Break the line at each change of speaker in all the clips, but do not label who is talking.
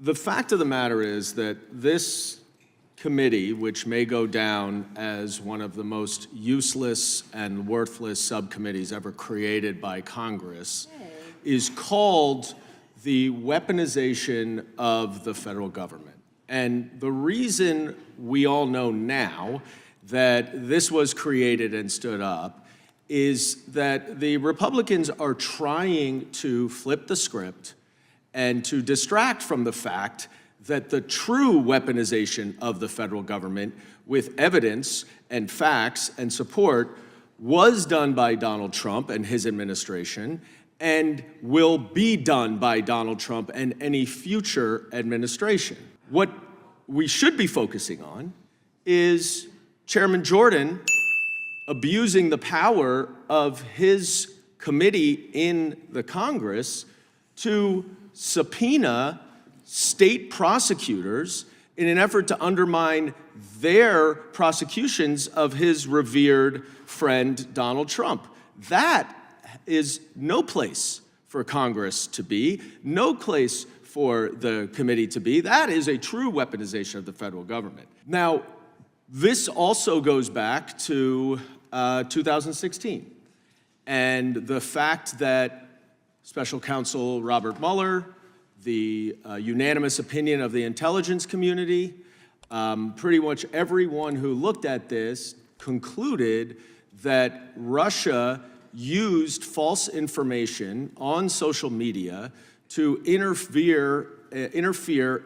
The fact of the matter is that this committee, which may go down as one of the most useless and worthless subcommittees ever created by Congress, is called the weaponization of the federal government. And the reason we all know now that this was created and stood up is that the Republicans are trying to flip the script and to distract from the fact that the true weaponization of the federal government with evidence and facts and support was done by Donald Trump and his administration and will be done by Donald Trump and any future administration. What we should be focusing on is Chairman Jordan abusing the power of his committee in the Congress to subpoena state prosecutors in an effort to undermine their prosecutions of his revered friend, Donald Trump. That is no place for Congress to be, no place for the committee to be. That is a true weaponization of the federal government. Now, this also goes back to 2016 and the fact that Special Counsel Robert Mueller, the unanimous opinion of the intelligence community, pretty much everyone who looked at this concluded that Russia used false information on social media to interfere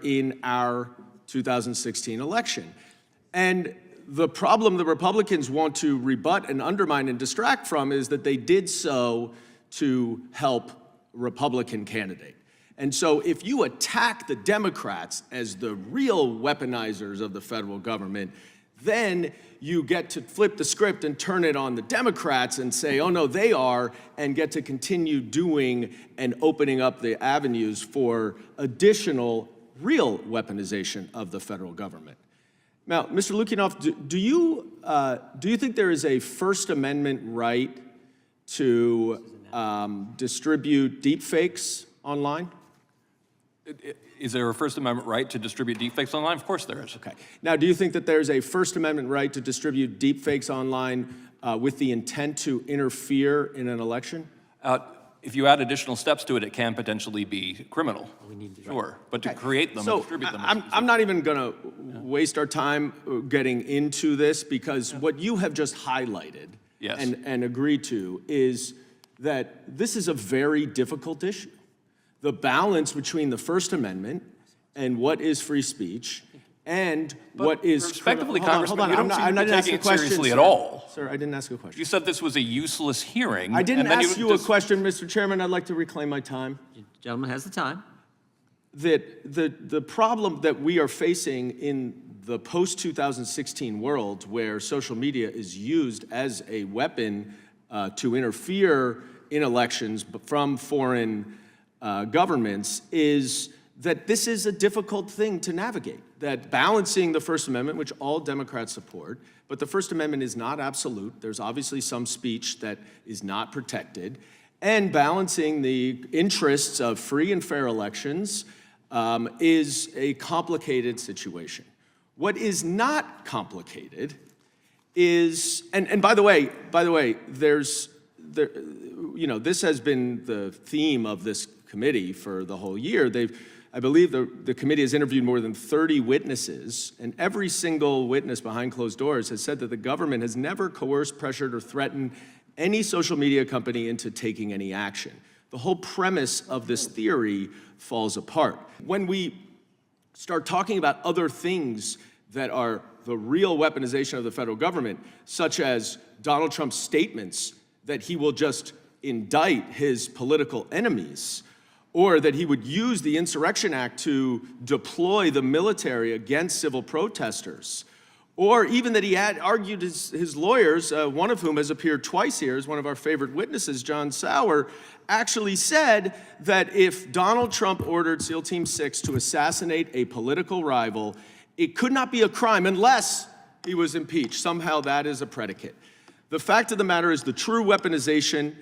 in our 2016 election. And the problem the Republicans want to rebut and undermine and distract from is that they did so to help Republican candidate. And so if you attack the Democrats as the real weaponizers of the federal government, then you get to flip the script and turn it on the Democrats and say, oh no, they are, and get to continue doing and opening up the avenues for additional real weaponization of the federal government. Now, Mr. Lukianoff, do you think there is a First Amendment right to distribute deepfakes online?
Is there a First Amendment right to distribute deepfakes online? Of course there is.
Okay. Now, do you think that there's a First Amendment right to distribute deepfakes online with the intent to interfere in an election?
If you add additional steps to it, it can potentially be criminal. Sure, but to create them and distribute them.
I'm not even going to waste our time getting into this because what you have just highlighted and agreed to is that this is a very difficult issue. The balance between the First Amendment and what is free speech and what is...
Respectively, Congressman, you don't seem to be taking it seriously
sir.
at all.
Sir, I didn't ask a question.
You said this was a useless hearing.
I didn't ask you a question, Mr. Chairman. I'd like to reclaim my time.
The gentleman has the time.
That the problem that we are facing in the post-2016 world where social media is used as a weapon to interfere in elections from foreign governments is that this is a difficult thing to navigate, that balancing the First Amendment, which all Democrats support, but the First Amendment is not absolute. There's obviously some speech that is not protected, and balancing the interests of free and fair elections is a complicated situation. What is not complicated is, and by the way, this has been the theme of this committee for the whole year. I believe the committee has interviewed more than 30 witnesses, and every single witness behind closed doors has said that the government has never coerced, pressured, or threatened any social media company into taking any action. The whole premise of this theory falls apart. When we start talking about other things that are the real weaponization of the federal government, such as Donald Trump's statements that he will just indict his political enemies, or that he would use the Insurrection Act to deploy the military against civil protesters, or even that he had argued his lawyers, one of whom has appeared twice here as one of our favorite witnesses, John Sauer, actually said that if Donald Trump ordered SEAL Team 6 to assassinate a political rival, it could not be a crime unless he was impeached. Somehow that is a predicate. The fact of the matter is the true weaponization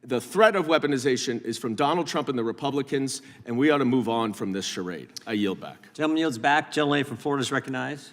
The threat of weaponization is from Donald Trump and the Republicans, and we ought to move on from this charade. I yield back.
Gentleman yields back. Gentlelady from Florida is recognized.